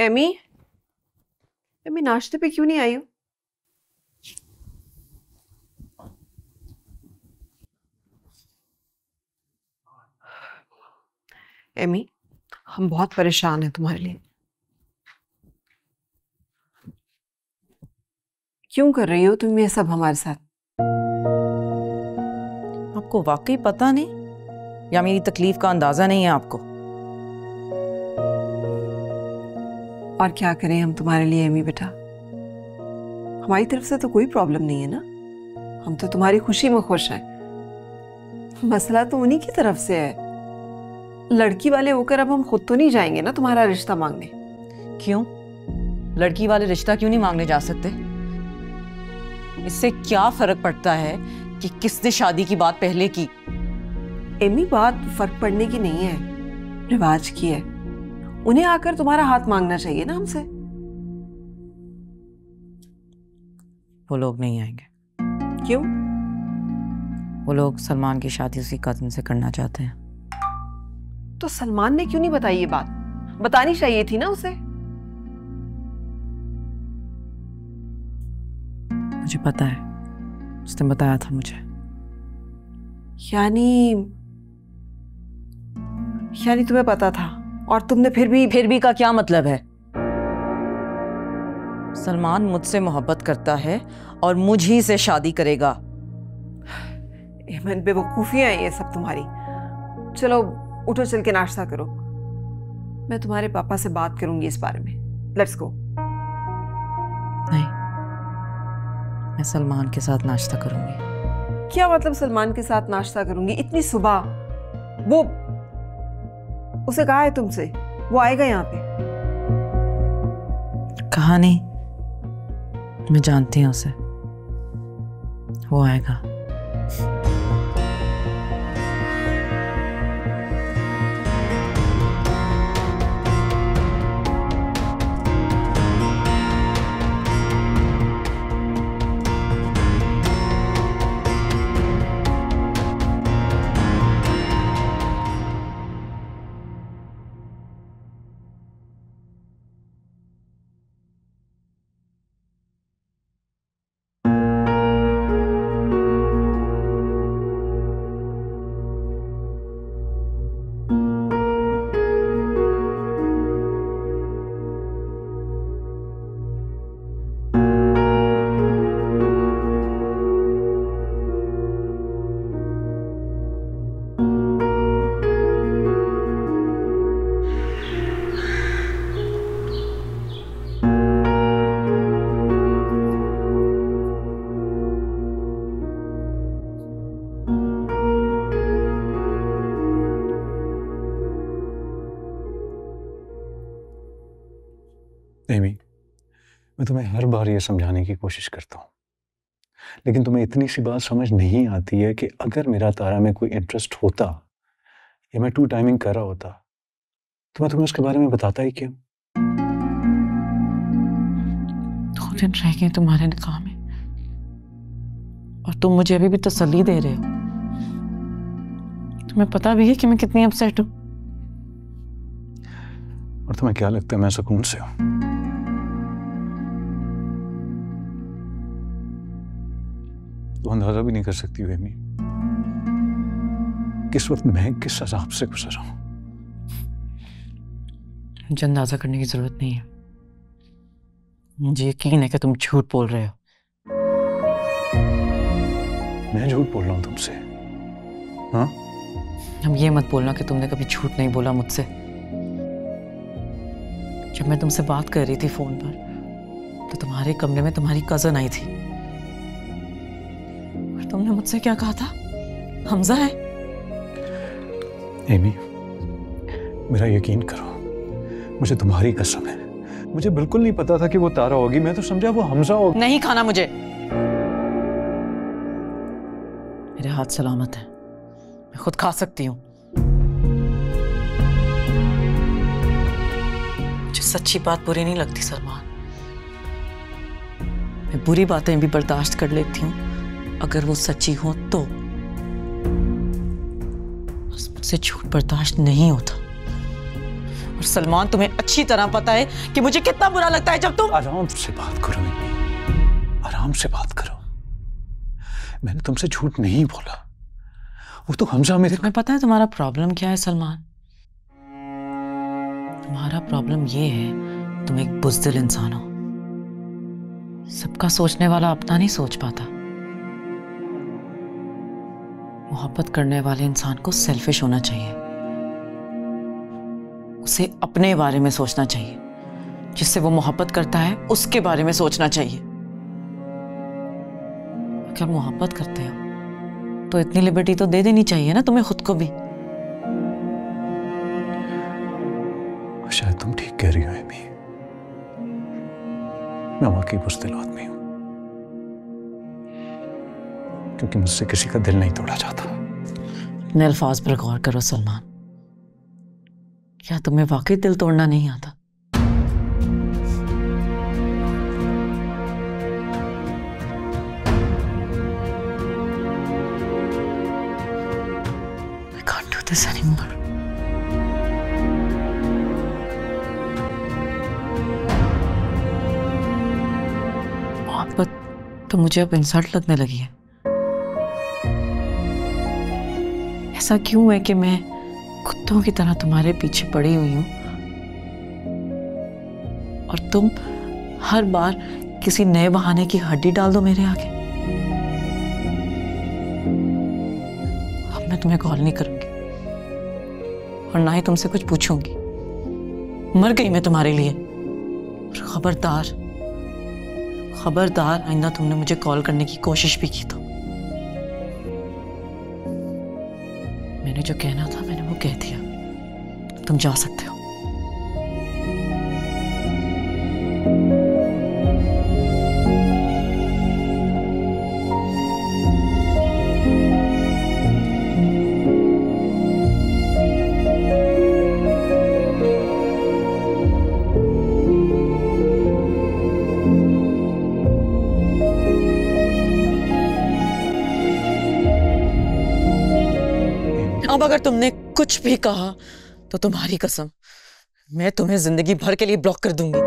Amy, Amy नाश्ते पे क्यों नहीं आई हो? एमी, हम बहुत परेशान हैं तुम्हारे लिए। क्यों कर रही हो तुम ये सब हमारे साथ? आपको वाकई पता नहीं या मेरी तकलीफ का अंदाजा नहीं है आपको? और क्या करें हम तुम्हारे लिए एमी बेटा? हमारी तरफ से तो कोई प्रॉब्लम नहीं है ना, हम तो तुम्हारी खुशी में खुश हैं। मसला तो उन्हीं की तरफ से है। लड़की वाले होकर अब हम खुद तो नहीं जाएंगे ना तुम्हारा रिश्ता मांगने। क्यों? लड़की वाले रिश्ता क्यों नहीं मांगने जा सकते? इससे क्या फर्क पड़ता है कि किसने शादी की बात पहले की? एमी, बात फर्क पड़ने की नहीं है, रिवाज की है। उन्हें आकर तुम्हारा हाथ मांगना चाहिए ना हमसे। वो लोग नहीं आएंगे। क्यों? वो लोग सलमान की शादी उसी कजन से करना चाहते हैं। तो सलमान ने क्यों नहीं बताई ये बात? बतानी चाहिए थी ना उसे। मुझे पता है, उसने बताया था मुझे। यानी तुम्हें पता था और तुमने फिर भी का क्या मतलब है? सलमान मुझसे मोहब्बत करता है और मुझी से शादी करेगा। एमन, बेवकूफियां हैं ये सब तुम्हारी। चलो उठो, चल के नाश्ता करो। मैं तुम्हारे पापा से बात करूंगी इस बारे में। Let's go. नहीं, मैं सलमान के साथ नाश्ता करूंगी। क्या मतलब सलमान के साथ नाश्ता करूंगी इतनी सुबह? वो उसे कहा है तुमसे वो आएगा यहाँ पे? कहा नहीं, मैं जानती हूँ उसे, वो आएगा। एमी, मैं तुम्हें हर बार ये समझाने की कोशिश करता हूँ, लेकिन तुम्हें इतनी सी बात समझ नहीं आती है कि अगर मेरा तारा में कोई इंटरेस्ट होता या मैं टू टाइमिंग कर रहा होता तो मैं तुम्हें उसके बारे में बताता ही क्यों? 2 दिन रह गए तुम्हारे निकाह में और तुम मुझे अभी भी तसल्ली दे रहे हो। तुम्हें पता भी है कि मैं कितनी अपसेट हूं। और तुम्हें क्या लगता है मैं सुकून से हूं? तो अंदाजा भी नहीं कर सकती हो एमी किस वक्त मैं किस अजाब से गुजर रहा हूं। मुझे अंदाजा करने की जरूरत नहीं है, मुझे यकीन है कि तुम झूठ बोल रहे हो। मैं झूठ बोल रहा हूं तुमसे? हाँ, हम ये मत बोलना कि तुमने कभी झूठ नहीं बोला मुझसे। जब मैं तुमसे बात कर रही थी फोन पर तो तुम्हारे कमरे में तुम्हारी कजन आई थी और तुमने मुझसे क्या कहा था? हमजा है। एमी, मेरा यकीन करो, मुझे तुम्हारी कसम है, मुझे बिल्कुल नहीं पता था कि वो तारा होगी। मैं तो समझा वो हमजा होगी। नहीं खाना मुझे, मेरे हाथ सलामत हैं, मैं खुद खा सकती हूँ। मुझे सच्ची बात बुरी नहीं लगती सलमान, मैं बुरी बातें भी बर्दाश्त कर लेती हूँ अगर वो सच्ची हो तो। बस मुझसे झूठ बर्दाश्त नहीं होता। और सलमान, तुम्हें अच्छी तरह पता है कि मुझे कितना बुरा लगता है जब तुम। आराम से बात करो एमी, आराम से बात करो। मैंने तुमसे झूठ नहीं बोला। वो तो हमजा मेरे। तुम्हें पता है तुम्हारा प्रॉब्लम क्या है सलमान? तुम्हारा प्रॉब्लम ये है तुम एक बुज़दिल इंसान हो। सबका सोचने वाला अपना नहीं सोच पाता। मोहब्बत करने वाले इंसान को सेल्फिश होना चाहिए। उसे अपने बारे में सोचना चाहिए। जिससे वो मोहब्बत करता है उसके बारे में सोचना चाहिए। अगर मोहब्बत करते हो तो इतनी लिबर्टी तो दे देनी चाहिए ना तुम्हें खुद को भी। शायद तुम ठीक कह रही हो एमी। मैं वाकई बुज़दिल आदमी हूं, क्योंकि मुझसे किसी का दिल नहीं तोड़ा जाता। अपने अल्फाज पर गौर करो सलमान। क्या तुम्हें वाकई दिल तोड़ना नहीं आता? I can't do this anymore. मोहब्बत तो मुझे अब इंसल्ट लगने लगी है। ऐसा क्यों है कि मैं कुत्तों की तरह तुम्हारे पीछे पड़ी हुई हूं और तुम हर बार किसी नए बहाने की हड्डी डाल दो मेरे आगे। अब मैं तुम्हें कॉल नहीं करूंगी और ना ही तुमसे कुछ पूछूंगी। मर गई मैं तुम्हारे लिए। और खबरदार, खबरदार, आइंदा तुमने मुझे कॉल करने की कोशिश भी की तो मैंने जो कहना था मैंने वो कह दिया। तुम जा सकते हो। अब अगर तुमने कुछ भी कहा तो तुम्हारी कसम मैं तुम्हें जिंदगी भर के लिए ब्लॉक कर दूंगी।